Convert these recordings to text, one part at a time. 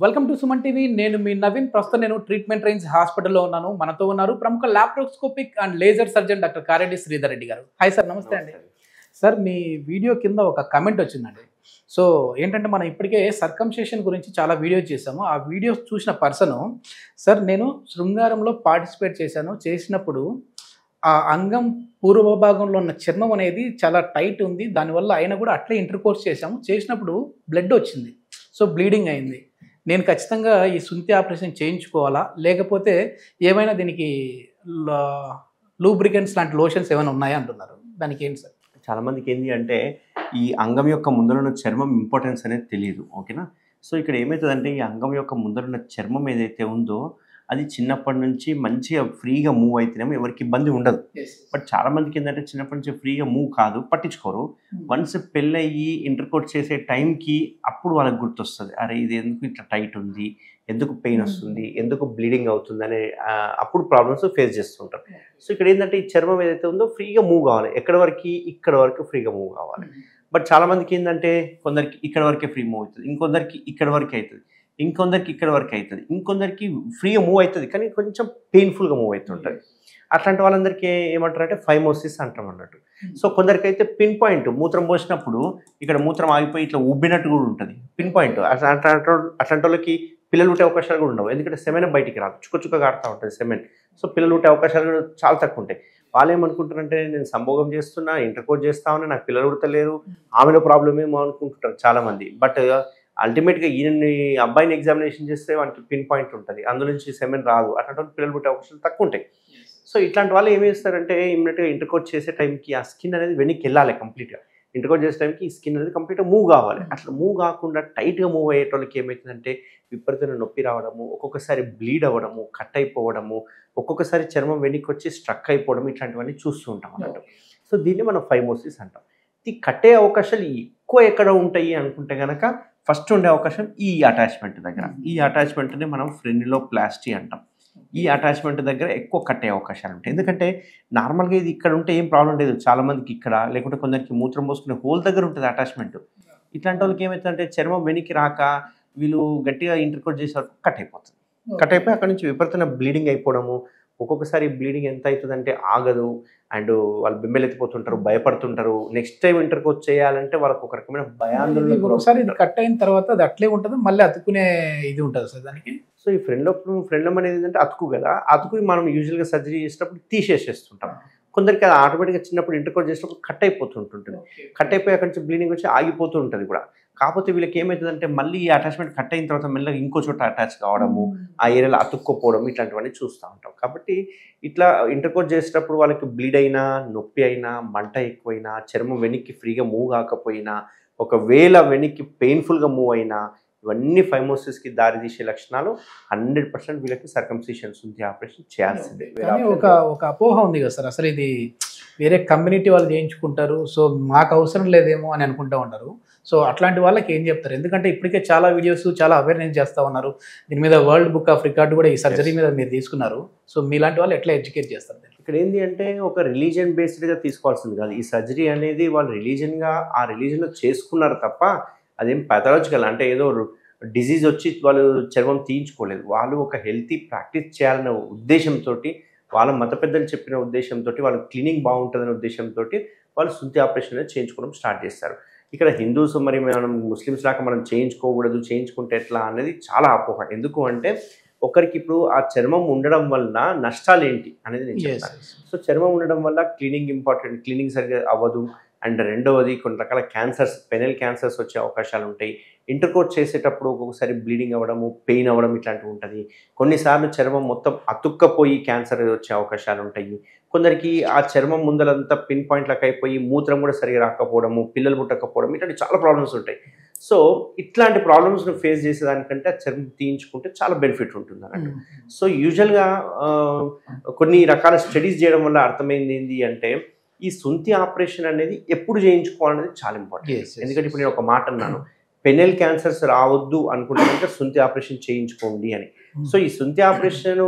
Welcome to Suman TV. నేను మీ నవీన్. ప్రస్తుతం నేను ట్రీట్మెంట్ రేంజ్ హాస్పిటల్లో ఉన్నాను. మనతో ఉన్నారు ప్రముఖ laparoscopic and laser surgeon doctor Kareddy Sridhar Reddy గారు. హాయ్ సార్, నమస్తే అండి. సార్, మీ వీడియో కింద ఒక కమెంట్ వచ్చిందండి. సో ఏంటంటే మనం ఇప్పటికే సర్కంషేషన్ గురించి చాలా వీడియోస్ చేసాము. ఆ వీడియోస్ చూసిన పర్సను, సార్ నేను శృంగారంలో పార్టిసిపేట్ చేసినప్పుడు ఆ అంగం పూర్వ భాగంలో ఉన్న చర్మం అనేది చాలా టైట్ ఉంది, దానివల్ల అయినా కూడా అట్లే ఇంటర్కోర్స్ చేసినప్పుడు బ్లడ్ వచ్చింది, సో బ్లీడింగ్ అయింది. నేను ఖచ్చితంగా ఈ సుంతి ఆపరేషన్ చేయించుకోవాలా, లేకపోతే ఏమైనా దీనికి లూబ్రికెంట్స్ లాంటి లోషన్స్ ఏమైనా ఉన్నాయా అంటున్నారు. దానికి ఏంటి సార్? చాలా మందికి ఏంటి అంటే ఈ అంగం యొక్క ముందరున్న చర్మం ఇంపార్టెన్స్ అనేది తెలియదు. ఓకేనా? సో ఇక్కడ ఏమవుతుందంటే ఈ అంగం యొక్క ముందరున్న చర్మం ఏదైతే ఉందో అది చిన్నప్పటి నుంచి మంచిగా ఫ్రీగా మూవ్ అయితేనేమో ఎవరికి ఇబ్బంది ఉండదు. బట్ చాలా మందికి ఏంటంటే చిన్నప్పటి నుంచి ఫ్రీగా మూవ్ కాదు, పట్టించుకోరు. వన్స్ పెళ్ళయ్యి ఇంటర్కోర్స్ చేసే టైంకి అప్పుడు వాళ్ళకి గుర్తొస్తుంది, అరే ఇది ఎందుకు ఇట్లా టైట్ ఉంది, ఎందుకు పెయిన్ వస్తుంది, ఎందుకు బ్లీడింగ్ అవుతుంది అనే అప్పుడు ప్రాబ్లమ్స్ ఫేస్ చేస్తుంటారు. సో ఇక్కడ ఏంటంటే ఈ చర్మం ఏదైతే ఉందో ఫ్రీగా మూవ్ కావాలి, ఎక్కడి వరకు ఇక్కడ వరకు ఫ్రీగా మూవ్ కావాలి. బట్ చాలా మందికి ఏంటంటే కొందరికి ఇక్కడ వరకే ఫ్రీ మూవ్ అవుతుంది, ఇంకొందరికి ఇక్కడ వరకే అవుతుంది, ఇంకొందరికి ఇక్కడ వరకు అవుతుంది, ఇంకొందరికి ఫ్రీగా మూవ్ అవుతుంది కానీ కొంచెం పెయిన్ఫుల్గా మూవ్ అవుతుంటుంది. అట్లాంటి వాళ్ళందరికీ ఏమంటారంటే ఫైమోసిస్ అంటాం అన్నట్టు. సో కొందరికి అయితే పిన్ పాయింట్ మూత్రం పోసినప్పుడు ఇక్కడ మూత్రం ఆగిపోయి ఇట్లా ఉబ్బినట్టు కూడా ఉంటుంది, పిన్ పాయింట్. అట్లాంటి వాళ్ళకి పిల్లలు ఉంటే అవకాశాలు కూడా ఉండవు, ఎందుకంటే సెమెన్ బయటికి రాదు, చుక్క కారుతూ ఉంటుంది సెమెన్. సో పిల్లలు ఉంటే అవకాశాలు కూడా చాలా తక్కువ ఉంటాయి. వాళ్ళు ఏమనుకుంటారంటే నేను సంభోగం చేస్తున్నా, ఇంటర్కోర్స్ చేస్తా ఉన్నా, నాకు పిల్లలు ఉడతలేరు, ఆమెలో ప్రాబ్లం ఏమో అనుకుంటుంటారు చాలామంది. బట్ అల్టిమేట్గా ఈయన అబ్బాయిని ఎగ్జామినేషన్ చేస్తే వానికి పిన్ పాయింట్ ఉంటుంది, అందులో నుంచి సెమెన్ రాదు, అట్లాంటి పిల్లలు పుట్టే అవకాశాలు తక్కువ ఉంటాయి. సో ఇట్లాంటి వాళ్ళు ఏం చేస్తారంటే ఇమ్మీడియట్గా ఇంటర్కోర్స్ చేసే టైంకి ఆ స్కిన్ అనేది వెనక్కి వెళ్ళాలి కంప్లీట్గా. ఇంటర్కోర్స్ చేసే టైంకి ఈ స్కిన్ అనేది కంప్లీట్గా మూవ్ కావాలి. అట్లా మూవ్ కాకుండా టైట్గా మూవ్ అయ్యేటోళ్ళకి ఏమవుతుందంటే విపరీతమైన నొప్పి రావడము, ఒక్కొక్కసారి బ్లీడ్ అవ్వడము, కట్ అయిపోవడము, ఒక్కొక్కసారి చర్మం వెనక్కి వచ్చి స్ట్రక్ అయిపోవడం, ఇట్లాంటివన్నీ చూస్తూ ఉంటాం అన్నట్టు. సో దీన్ని మనం ఫైమోసిస్ అంటాం. ఇది కట్టే అవకాశాలు ఎక్కువ ఎక్కడ ఉంటాయి అనుకుంటే కనుక ఫస్ట్ ఉండే అవకాశం ఈ అటాచ్మెంట్ దగ్గర. ఈ అటాచ్మెంట్ని మనం ఫ్రెనిలోప్లాస్టీ అంటాం. ఈ అటాచ్మెంట్ దగ్గర ఎక్కువ కట్టే అవకాశాలు ఉంటాయి. ఎందుకంటే నార్మల్గా ఇది ఇక్కడ ఉంటే ఏం ప్రాబ్లం లేదు, చాలామందికి ఇక్కడ, లేకుంటే కొందరికి మూత్రం పోసుకునే హోల్ దగ్గర ఉంటుంది అటాచ్మెంట్. ఇట్లాంటి వాళ్ళకి ఏమవుతుందంటే చర్మం వెనక్కి రాక వీళ్ళు గట్టిగా ఇంటర్కోర్స్ చేసే వరకు కట్ అయిపోతుంది. కట్ అయిపోయి అక్కడ నుంచి విపరీతమైన బ్లీడింగ్ అయిపోవడము, ఒక్కొక్కసారి బ్లీడింగ్ ఎంత అవుతుందంటే ఆగదు, అండ్ వాళ్ళు బింబెలెత్తిపోతుంటారు, భయపడుతుంటారు. నెక్స్ట్ టైం ఇంటర్కోర్స్ చేయాలంటే వాళ్ళకి ఒక రకమైన భయాందోళన. ఒకసారి ఇది కట్ అయిన తర్వాత అది అట్లే ఉంటుంది, మళ్ళీ అతుకునే ఇది ఉంటుంది సార్ దానికి. సో ఈ ఫ్రెండ్లం అనేది ఏంటంటే అతుకు కదా, అతుకుని మనం యూజువల్గా సర్జరీ చేసేటప్పుడు తీసేస్తుంటాం. కొందరికి అది ఆటోమేటిక్గా చిన్నప్పుడు ఇంటర్కోర్స్ చేసినప్పుడు కట్ అయిపోతుంటుంది, కట్ అయిపోయి అక్కడి నుంచి బ్లీడింగ్ వచ్చి ఆగిపోతూ ఉంటుంది కూడా. కాకపోతే వీళ్ళకి ఏమవుతుందంటే మళ్ళీ ఈ అటాచ్మెంట్ కట్ అయిన తర్వాత మెల్లగా ఇంకో చోట అటాచ్ కావడము, ఆ ఏరియాలో అతుక్కోపోవడం, ఇట్లాంటివన్నీ చూస్తూ ఉంటాం. కాబట్టి ఇట్లా ఇంటర్కోర్స్ చేసేటప్పుడు వాళ్ళకి బ్లీడ్ అయినా, నొప్పి అయినా, మంట ఎక్కువైనా, చర్మం వెనక్కి ఫ్రీగా మూవ్ కాకపోయినా, ఒకవేళ వెనక్కి పెయిన్ఫుల్గా మూవ్ అయినా, ఇవన్నీ ఫైమోసిస్కి దారితీసే లక్షణాలు. 100% వీళ్ళకి సర్కంసిషన్ సుంతి ఆపరేషన్ చేయాల్సిందే. ఒక అపోహ ఉంది కదా సార్, అసలు ఇది వేరే కమ్యూనిటీ వాళ్ళు చేయించుకుంటారు, సో మాకు అవసరం లేదేమో అని అనుకుంటూ ఉంటారు. సో అట్లాంటి వాళ్ళకి ఏం చెప్తారు? ఎందుకంటే ఇప్పటికే చాలా వీడియోస్, చాలా అవేర్నెస్ చేస్తూ ఉన్నారు. దీని మీద వరల్డ్ బుక్ ఆఫ్ రికార్డు కూడా ఈ సర్జరీ మీద మీరు తీసుకున్నారు. సో మీలాంటి వాళ్ళు ఎట్లా ఎడ్యుకేట్ చేస్తారు? ఇక్కడ ఏంటి అంటే ఒక రిలీజియన్ బేస్డ్గా తీసుకోవాల్సింది కాదు. ఈ సర్జరీ అనేది వాళ్ళు రిలీజియన్గా ఆ రిలీజన్లో చేసుకున్నారు తప్ప అదేం పాథాలజికల్ అంటే ఏదో డిజీజ్ వచ్చి వాళ్ళు చర్మం తీయించుకోలేదు. వాళ్ళు ఒక హెల్తీ ప్రాక్టీస్ చేయాలనే ఉద్దేశంతో, వాళ్ళ మత పెద్దలు చెప్పిన ఉద్దేశంతో, వాళ్ళ క్లీనింగ్ బాగుంటుందనే ఉద్దేశంతో వాళ్ళు సుంతి ఆపరేషన్ అనేది చేయించుకోవడం స్టార్ట్ చేస్తారు. ఇక్కడ హిందూస్ మరి మనం ముస్లిమ్స్ లాగా మనం చేయించుకోకూడదు, చేయించుకుంటే ఎట్లా అనేది చాలా అపోహ. ఎందుకు అంటే ఒకరికి ఇప్పుడు ఆ చర్మం ఉండడం వల్ల నష్టాలు ఏంటి అనేది నేను చెప్తాను. సో చర్మం ఉండడం వల్ల క్లీనింగ్ ఇంపార్టెంట్, క్లీనింగ్ సరిగ్గా అవ్వదు. అండ్ రెండవది కొన్ని రకాల క్యాన్సర్స్, పెనల్ క్యాన్సర్స్ వచ్చే అవకాశాలు ఉంటాయి. ఇంటర్కోర్స్ చేసేటప్పుడు ఒక్కొక్కసారి బ్లీడింగ్ అవ్వడము, పెయిన్ అవ్వడం ఇట్లాంటివి ఉంటుంది. కొన్నిసార్లు చర్మం మొత్తం అతుక్కపోయి క్యాన్సర్ వచ్చే అవకాశాలు ఉంటాయి. కొందరికి ఆ చర్మం ముందలంతా పిన్ పాయింట్లకు అయిపోయి మూత్రం కూడా సరిగా రాకపోవడము, పిల్లలు పుట్టకపోవడం, ఇట్లాంటి చాలా ప్రాబ్లమ్స్ ఉంటాయి. సో ఇట్లాంటి ప్రాబ్లమ్స్ను ఫేస్ చేసేదానికంటే ఆ చర్మం తీయించుకుంటే చాలా బెనిఫిట్ ఉంటుంది అన్నట్టు. సో యూజువల్గా కొన్ని రకాల స్టడీస్ చేయడం వల్ల అర్థమైంది ఏంటి అంటే ఈ సుంతి ఆపరేషన్ అనేది ఎప్పుడు చేయించుకోవాలనేది చాలా ఇంపార్టెంట్. ఎందుకంటే ఇప్పుడు నేను ఒక మాట అన్నాను, పెనెల్ క్యాన్సర్స్ రావద్దు అనుకుంటే సుంతి ఆపరేషన్ చేయించుకోండి అని. సో ఈ సుంతి ఆపరేషన్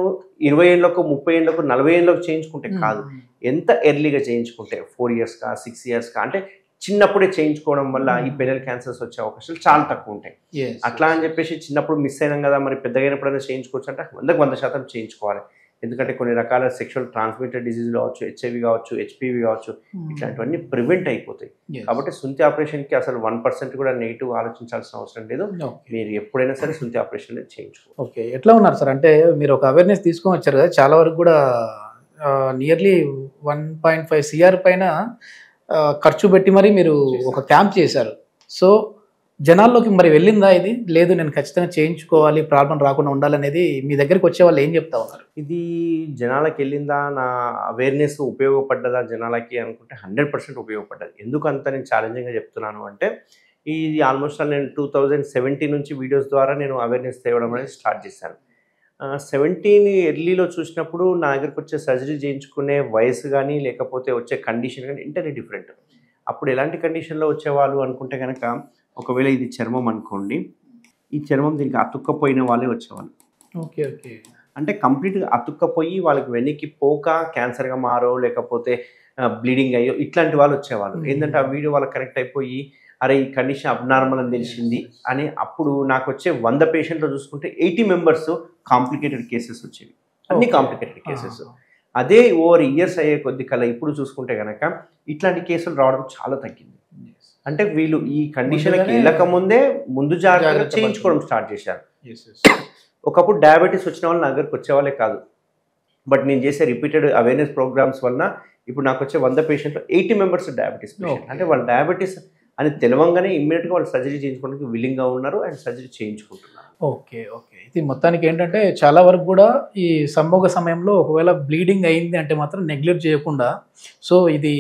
20 ఏళ్ళకు, 30 ఏళ్ళకు, 40 ఏళ్ళకు చేయించుకుంటే కాదు, ఎంత ఎర్లీగా చేయించుకుంటే 4 ఇయర్స్కా 6 ఇయర్స్కా అంటే చిన్నప్పుడే చేయించుకోవడం వల్ల ఈ పెనల్ క్యాన్సర్స్ వచ్చే అవకాశాలు చాలా తక్కువ ఉంటాయి. అట్లా అని చెప్పేసి చిన్నప్పుడు మిస్ అయినాం కదా మరి పెద్దగా అయినప్పుడైనా చేయించుకోవచ్చు అంటే 100% చేయించుకోవాలి. ఎందుకంటే కొన్ని రకాల సెక్షువల్ ట్రాన్స్మిటెడ్ డిసీజ్ కావచ్చు, హెచ్ఐవి కావచ్చు, హెచ్పివి కావచ్చు, ఇట్లాంటివన్నీ ప్రివెంట్ అయిపోతాయి. కాబట్టి సుంతి ఆపరేషన్కి అసలు 1% కూడా నెగిటివ్ ఆలోచించాల్సిన అవసరం లేదు. మీరు ఎప్పుడైనా సరే సుంతి ఆపరేషన్ చేయించుకోవాలి. ఓకే, ఎట్లా ఉన్నారు సార్? అంటే మీరు ఒక అవేర్నెస్ తీసుకొని వచ్చారు కదా, చాలా వరకు కూడా నియర్లీ 1.5 CR పైన ఖర్చు పెట్టి మరి మీరు ఒక క్యాంప్ చేశారు. సో జనాల్లోకి మరి వెళ్ళిందా ఇది? లేదు నేను ఖచ్చితంగా చేయించుకోవాలి, ప్రాబ్లం రాకుండా ఉండాలనేది మీ దగ్గరికి వచ్చే వాళ్ళు ఏం చెప్తా ఉన్నారు? ఇది జనాలకి వెళ్ళిందా, నా అవేర్నెస్ ఉపయోగపడ్డదా జనాలకి అనుకుంటే 100% ఉపయోగపడ్డది. ఎందుకు అంత నేను ఛాలెంజింగ్గా చెప్తున్నాను అంటే ఇది ఆల్మోస్ట్ నేను 2017 నుంచి వీడియోస్ ద్వారా నేను అవేర్నెస్ తేవడం అనేది స్టార్ట్ చేశాను. 17 ఎర్లీలో చూసినప్పుడు నా దగ్గరికి వచ్చే సర్జరీ చేయించుకునే వయసు కానీ లేకపోతే వచ్చే కండిషన్ కానీ ఎంటైర్లీ డిఫరెంట్. అప్పుడు ఎలాంటి కండిషన్లో వచ్చేవాళ్ళు అనుకుంటే కనుక, ఒకవేళ ఇది చర్మం అనుకోండి, ఈ చర్మం దీనికి అతుక్కపోయిన వాళ్ళే వచ్చేవాళ్ళు. ఓకే ఓకే, అంటే కంప్లీట్గా అతుక్కపోయి వాళ్ళకి వెనక్కి పోక క్యాన్సర్గా మారో లేకపోతే బ్లీడింగ్ అయ్యో ఇట్లాంటి వాళ్ళు వచ్చేవాళ్ళు. ఏంటంటే ఆ వీడియో వాళ్ళకి కనెక్ట్ అయిపోయి అరే ఈ కండిషన్ అబ్నార్మల్ అని తెలిసింది అని. అప్పుడు నాకు వచ్చే 100 పేషెంట్లు చూసుకుంటే 80 మెంబర్స్ కాంప్లికేటెడ్ కేసెస్ వచ్చేవి, అన్ని కాంప్లికేటెడ్ కేసెస్. అదే ఓవర్ ఇయర్స్ అయ్యే కొద్ది కల్లా ఇప్పుడు చూసుకుంటే కనుక ఇట్లాంటి కేసులు రావడం చాలా తగ్గింది. అంటే వీళ్ళు ఈ కండిషన్కి వెళ్ళకముందే ముందు జాగ్రత్తగా చేయించుకోవడం స్టార్ట్ చేశారు. ఒకప్పుడు డయాబెటీస్ వచ్చిన వాళ్ళు నా దగ్గరికి వచ్చేవాళ్ళే కాదు, బట్ నేను చేసే రిపీటెడ్ అవేర్నెస్ ప్రోగ్రామ్స్ వలన ఇప్పుడు నాకు వచ్చే 100 పేషెంట్లో 80 మెంబర్స్ డయాబెటీస్ పేషెంట్. అంటే వాళ్ళు డయాబెటీస్ అని తెలవంగానే ఇమ్మీడియట్గా వాళ్ళు సర్జరీ చేయించుకోవడానికి విల్లింగ్గా ఉన్నారు అండ్ సర్జరీ చేయించుకుంటున్నారు. ఓకే ఓకే, ఇది మొత్తానికి ఏంటంటే చాలా వరకు కూడా ఈ సంభోగ సమయంలో ఒకవేళ బ్లీడింగ్ అయింది అంటే మాత్రం నెగ్లెక్ట్ చేయకుండా, సో ఇది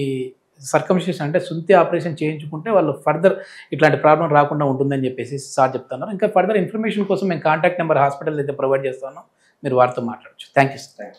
సర్కంసిషన్ అంటే సుంతి ఆపరేషన్ చేయించుకుంటే వాళ్ళు ఫర్దర్ ఇట్లాంటి ప్రాబ్లం రాకుండా ఉంటుందని చెప్పేసి సార్ చెప్తున్నారు. ఇంకా ఫర్దర్ ఇన్ఫర్మేషన్ కోసం మేము కాంటాక్ట్ నెంబర్ హాస్పిటల్ అయితే ప్రొవైడ్ చేస్తాను, మీరు వారితో మాట్లాడచ్చు. Thank you sir.